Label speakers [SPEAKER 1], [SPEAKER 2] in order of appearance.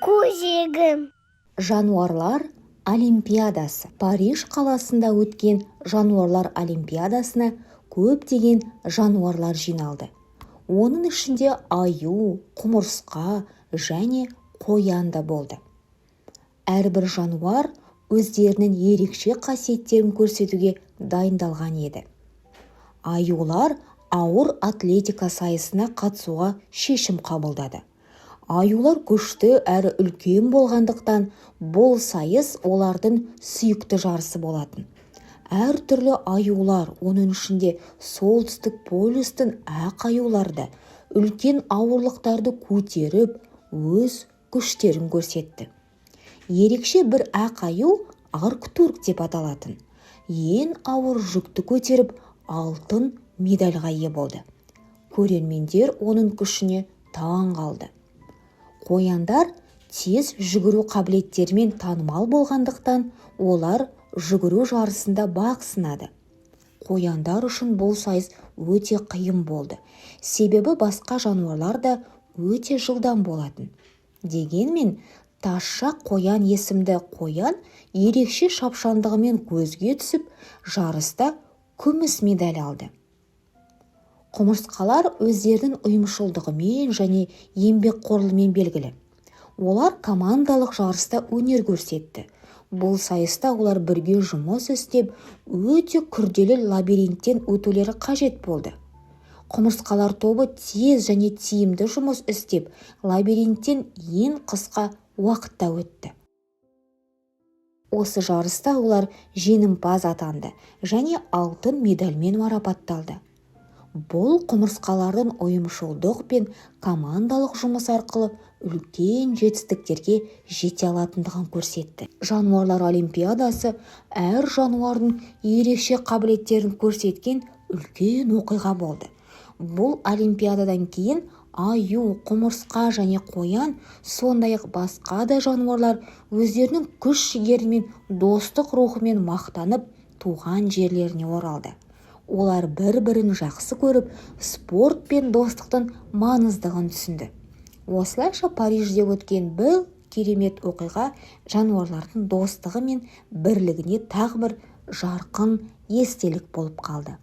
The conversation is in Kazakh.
[SPEAKER 1] көжегім.
[SPEAKER 2] Жануарлар олимпиадасы. Париж қаласында өткен жануарлар олимпиадасына көптеген жануарлар жиналды. Оның ішінде аю, құмырсқа және қоян да болды. Әрбір жануар өздерінің ерекше қасиеттерін көрсетуге дайындалған еді. Аюлар ауыр атлетика сайысына қатысуға шешім қабылдады. Аюлар күшті әрі үлкен болғандықтан, бұл сайыс олардың сүйікті жарысы болатын. Әр түрлі аюлар, оның ішінде солтүстік полюстің ақ аюлары үлкен ауырлықтарды көтеріп, өз күштерін көрсетті. Ерекше бір ақ аю Арктурк деп аталатын. Ең ауыр жүкті көтеріп, алтын медальға ие болды. Көрермендер оның күшіне таң қалды. Қояндар тез жүгіру қабілеттерімен танымал болғандықтан, олар жүгіру жарысында бақ сынады. Қояндар үшін бұл сайыс өте қиын болды. Себебі басқа жануарлар да өте жылдам болатын. Дегенмен, тазша қоян есімді қоян ерекше шапшаңдығымен көзге түсіп, жарыста күміс медаль алды. Құмырсқалар өздерінің ұйымшылдығымен және еңбекқорлығымен белгілі. Олар командалық жарыста өнер көрсетті. Бұл сайыста олар бірге жұмыс істеп, өте күрделі лабиринттен өтулері қажет болды. Құмырсқалар тобы тез және тиімді жұмыс істеп, лабиринттен ең қысқа уақытта өтті. Осы жарыста олар жеңімпаз атанды және алтын медальмен марапатталды. Бұл құмырсқалардың ұйымшылдық пен командалық жұмыс арқылы үлкен жетістіктерге жете алатындығын көрсетті. Жануарлар олимпиадасы әр жануардың ерекше қабілеттерін көрсеткен үлкен оқиға болды. Бұл олимпиададан кейін аю, құмырсқа және қоян, сондай-ақ басқа да жануарлар өздерінің күш-жігерімен, достық рухымен мақтанып, туған жерлеріне оралды. Олар бір-бірін жақсы көріп, спорт пен достықтың маңыздығын түсінді. Осылайша Парижде өткен бұл керемет оқиға жануарлардың достығы мен бірлігіне тағы бір жарқын естелік болып қалды.